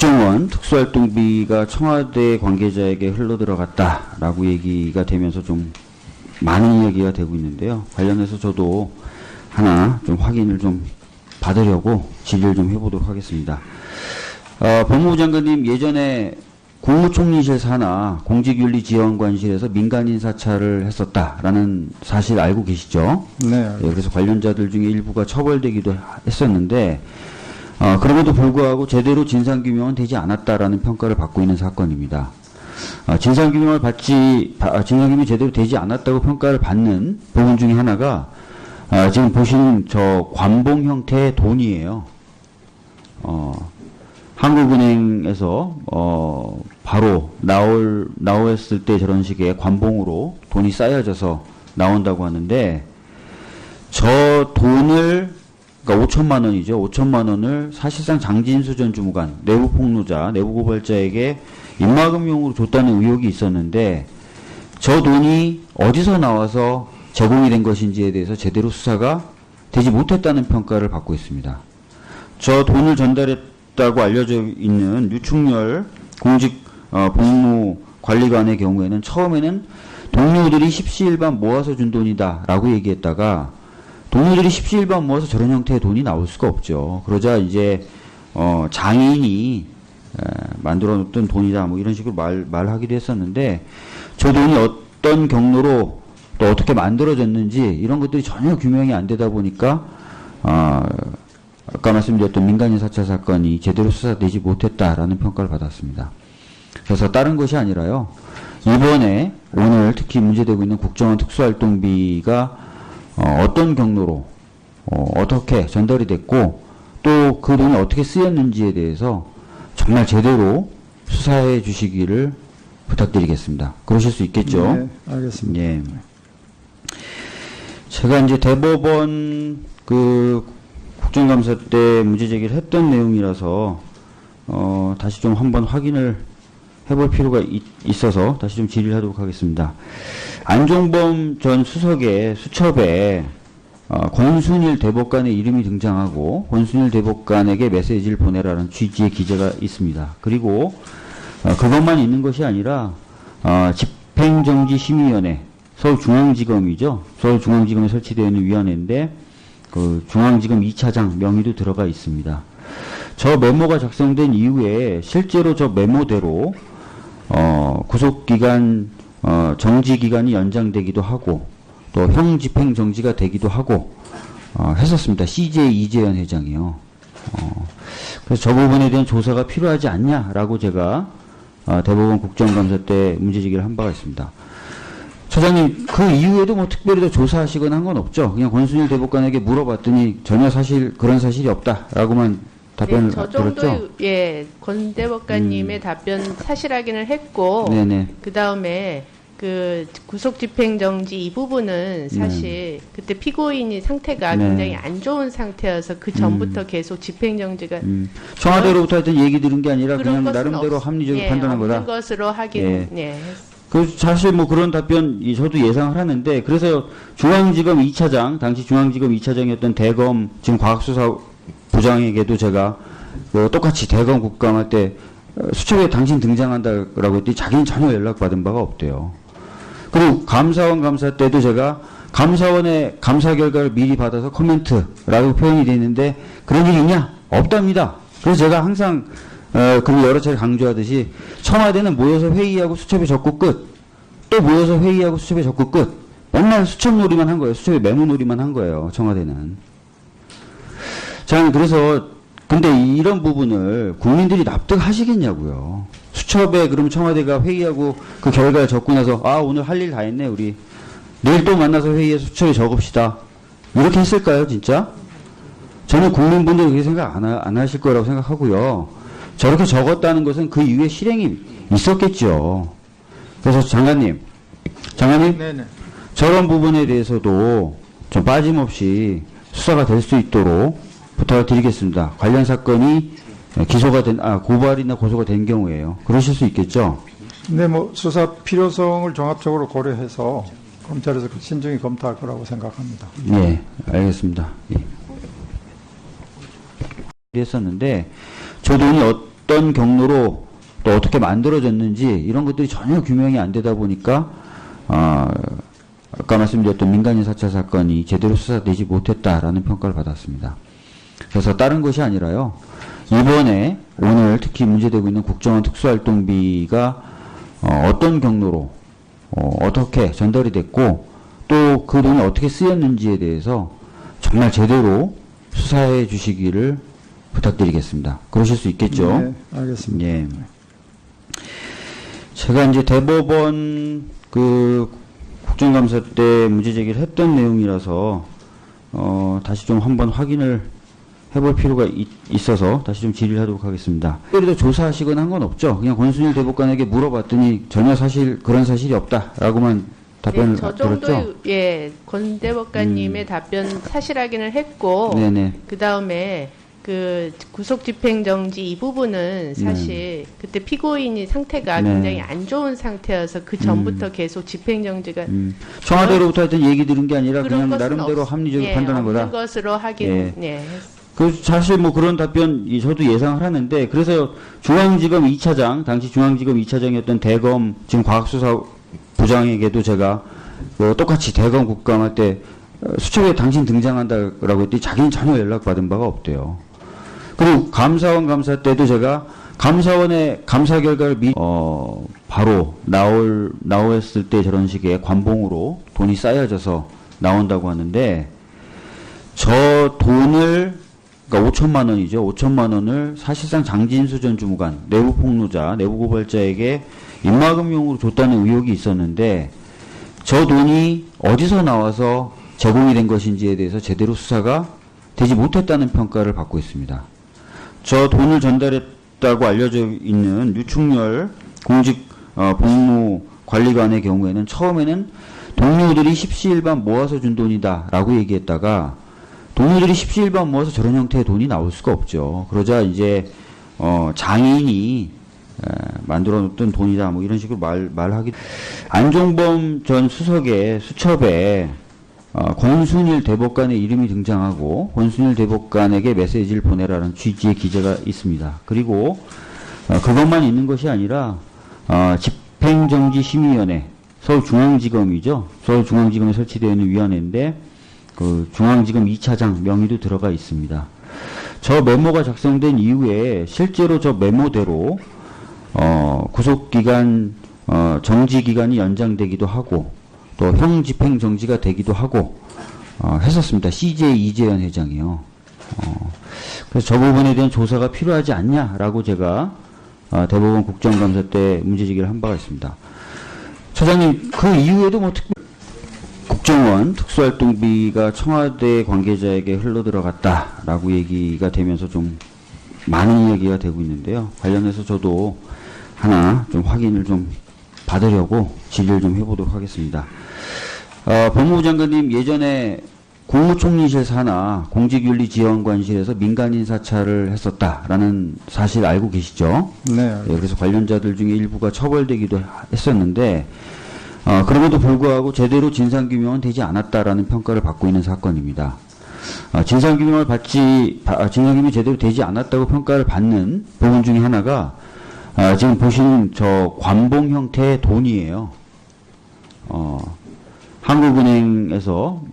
국정원 특수활동비가 청와대 관계자에게 흘러들어갔다라고 얘기가 되면서 좀 많은 이야기가 되고 있는데요. 관련해서 저도 하나 좀 확인을 좀 받으려고 질의를 좀 해보도록 하겠습니다. 법무부 장관님 예전에 국무총리실 산하 공직윤리지원관실에서 민간인 사찰을 했었다라는 사실 알고 계시죠? 네. 예, 그래서 관련자들 중에 일부가 처벌되기도 했었는데 그럼에도 불구하고 제대로 진상규명은 되지 않았다라는 평가를 받고 있는 사건입니다. 진상규명이 제대로 되지 않았다고 평가를 받는 부분 중에 하나가 지금 보시는 저 관봉 형태의 돈이에요. 한국은행에서 바로 나왔을 때 저런 식의 관봉으로 돈이 쌓여져서 나온다고 하는데 저 돈을 그러니까 5천만 원이죠. 5천만 원을 사실상 장진수 전 주무관, 내부 폭로자, 내부 고발자에게 입막음용으로 줬다는 의혹이 있었는데 저 돈이 어디서 나와서 제공이 된 것인지에 대해서 제대로 수사가 되지 못했다는 평가를 받고 있습니다. 저 돈을 전달했다고 알려져 있는 유충렬 공직 복무관리관의 경우에는 처음에는 동료들이 십시일반 모아서 준 돈이다라고 얘기했다가 동료들이 십시일반 모아서 저런 형태의 돈이 나올 수가 없죠. 그러자 이제 장인이 만들어 놓던 돈이다 뭐 이런 식으로 말하기도 했었는데 저 돈이 어떤 경로로 또 어떻게 만들어졌는지 이런 것들이 전혀 규명이 안 되다 보니까 아까 말씀드렸던 민간인 사찰 사건이 제대로 수사되지 못했다라는 평가를 받았습니다. 그래서 다른 것이 아니라요. 이번에 오늘 특히 문제되고 있는 국정원 특수활동비가 어떤 경로로 어떻게 전달이 됐고 또 그 돈이 어떻게 쓰였는지에 대해서 정말 제대로 수사해 주시기를 부탁드리겠습니다. 그러실 수 있겠죠? 네, 알겠습니다. 예. 제가 이제 대법원 그 국정감사 때 문제 제기를 했던 내용이라서 다시 좀 한번 확인을 해볼 필요가 있어서 다시 좀 질의를 하도록 하겠습니다. 안종범 전 수석의 수첩에 권순일 대법관의 이름이 등장하고 권순일 대법관에게 메시지를 보내라는 취지의 기재가 있습니다. 그리고 그것만 있는 것이 아니라 집행정지심의위원회 서울중앙지검이죠. 서울중앙지검에 설치되어 있는 위원회인데 그 중앙지검 2차장 명의도 들어가 있습니다. 저 메모가 작성된 이후에 실제로 저 메모대로 구속기간 정지기간이 연장되기도 하고 또 형집행정지가 되기도 하고 했었습니다. CJ 이재현 회장이요. 그래서 저 부분에 대한 조사가 필요하지 않냐라고 제가 대법원 국정감사 때 문제제기를 한 바가 있습니다. 차장님, 그 이후에도 뭐 특별히 더 조사하시거나 한 건 없죠? 그냥 권순일 대법관에게 물어봤더니 전혀 그런 사실이 없다라고만 답변을 네, 저 들었죠? 정도, 예, 권 대법관님의 답변 사실 확인을 했고, 네네. 그 다음에 그 구속집행정지 이 부분은 사실 그때 피고인이 상태가 네. 굉장히 안 좋은 상태여서 그 전부터 계속 집행정지가 청와대로부터 하여튼 얘기 들은 게 아니라 그런 그냥 것은 나름대로 합리적으로 예, 판단한 없는 거다. 것으로 확인, 예. 네. 그 사실 뭐 그런 답변 저도 예상을 하는데 그래서 중앙지검 2차장 당시 중앙지검 2차장이었던 대검 지금 과학수사부장에게도 제가 똑같이 대검 국감할 때 수첩에 당신 등장한다라고 했더니 자기는 전혀 연락받은 바가 없대요. 그리고 감사원 감사 때도 제가 감사원의 감사 결과를 미리 받아서 코멘트라고 표현이 돼 있는데 그런 일이 있냐? 없답니다. 그래서 제가 항상 그리고 여러 차례 강조하듯이 청와대는 모여서 회의하고 수첩에 적고 끝. 또 모여서 회의하고 수첩에 적고 끝. 맨날 수첩 놀이만 한 거예요. 수첩에 메모 놀이만 한 거예요. 청와대는. 자, 그래서 근데 이런 부분을 국민들이 납득하시겠냐고요. 수첩에 그럼 청와대가 회의하고 그 결과를 적고 나서 오늘 할 일 다 했네 우리. 내일 또 만나서 회의해서 수첩에 적읍시다. 이렇게 했을까요 진짜? 저는 국민분들 그렇게 생각 안 하실 거라고 생각하고요. 저렇게 적었다는 것은 그 이후에 실행이 있었겠죠. 그래서 장관님 네네. 저런 부분에 대해서도 좀 빠짐없이 수사가 될 수 있도록 부탁을 드리겠습니다. 관련 사건이 고발이나 고소가 된 경우에요. 그러실 수 있겠죠? 네, 뭐 수사 필요성을 종합적으로 고려해서 검찰에서 신중히 검토할 거라고 생각합니다. 네, 알겠습니다. 예. 했었는데 저 돈이 어떤 경로로 또 어떻게 만들어졌는지 이런 것들이 전혀 규명이 안 되다 보니까 아까 말씀드렸던 민간인 사찰 사건이 제대로 수사되지 못했다라는 평가를 받았습니다. 그래서 다른 것이 아니라요. 이번에 오늘 특히 문제되고 있는 국정원 특수활동비가 어떤 경로로 어떻게 전달이 됐고 또 그 돈이 어떻게 쓰였는지에 대해서 정말 제대로 수사해 주시기를 부탁드리겠습니다. 그러실 수 있겠죠? 네, 알겠습니다. 예. 제가 이제 대법원 그 국정감사 때 문제 제기를 했던 내용이라서 다시 좀 한번 확인을 해볼 필요가 있어서 다시 좀 질의를 하도록 하겠습니다. 그래도 조사하시거나 한 건 없죠? 그냥 권순일 대법관에게 물어봤더니 전혀 그런 사실이 없다라고만 답변을 네, 저 들었죠? 정도 예, 권 대법관님의 답변 사실 확인을 했고 네네. 그 다음에 그 구속 집행 정지 이 부분은 사실 그때 피고인이 상태가 네. 굉장히 안 좋은 상태여서 그 전부터 계속 집행 정지가 청와대로부터 하여튼 얘기 들은 게 아니라 그런 그냥 것은 나름대로 합리적으로 예, 판단한 없는 거다. 것으로 확인. 예. 예. 그 사실 뭐 그런 답변 저도 예상을 하는데 그래서 중앙지검 2차장 당시 중앙지검 2차장이었던 대검 지금 과학수사부장에게도 제가 똑같이 대검 국감할 때 수첩에 당신 등장한다라고 했더니 자기는 전혀 연락받은 바가 없대요. 그리고 감사원 감사 때도 제가 감사원의 감사 결과를 바로 나왔을 때 저런 식의 관봉으로 돈이 쌓여져서 나온다고 하는데 저 돈을 그러니까 5천만 원이죠. 5천만 원을 사실상 장진수 전 주무관 내부 폭로자 내부 고발자에게 입막음용으로 줬다는 의혹이 있었는데 저 돈이 어디서 나와서 제공이 된 것인지에 대해서 제대로 수사가 되지 못했다는 평가를 받고 있습니다. 저 돈을 전달했다고 알려져 있는 유충렬 공직 복무관리관의 경우에는 처음에는 동료들이 십시일반 모아서 준 돈이다라고 얘기했다가 동료들이 십시일반 모아서 저런 형태의 돈이 나올 수가 없죠. 그러자 이제 장인이 만들어 놓던 돈이다 뭐 이런 식으로 말하기. 안종범 전 수석의 수첩에 권순일 대법관의 이름이 등장하고 권순일 대법관에게 메시지를 보내라는 취지의 기재가 있습니다. 그리고 그것만 있는 것이 아니라 집행정지심의위원회 서울중앙지검이죠. 서울중앙지검에 설치되어 있는 위원회인데 그 중앙지검 2차장 명의도 들어가 있습니다. 저 메모가 작성된 이후에 실제로 저 메모대로 구속기간 정지기간이 연장되기도 하고 또 형집행정지가 되기도 하고 했었습니다. CJ 이재현 회장이요. 그래서 저 부분에 대한 조사가 필요하지 않냐라고 제가 대법원 국정감사 때 문제제기를 한 바가 있습니다. 차장님 그 이후에도 뭐 국정원 특수활동비가 청와대 관계자에게 흘러들어갔다라고 얘기가 되면서 좀 많은 이야기가 되고 있는데요. 관련해서 저도 하나 좀 확인을 좀 받으려고 질의를 좀 해보도록 하겠습니다. 법무부 장관님 예전에 국무총리실 산하 공직윤리지원관실에서 민간인 사찰을 했었다라는 사실 알고 계시죠? 네. 예, 그래서 관련자들 중에 일부가 처벌되기도 했었는데 그럼에도 불구하고 제대로 진상규명은 되지 않았다라는 평가를 받고 있는 사건입니다. 진상규명이 제대로 되지 않았다고 평가를 받는 부분 중에 하나가 지금 보시는 저 관봉 형태의 돈이에요. 한국은행에서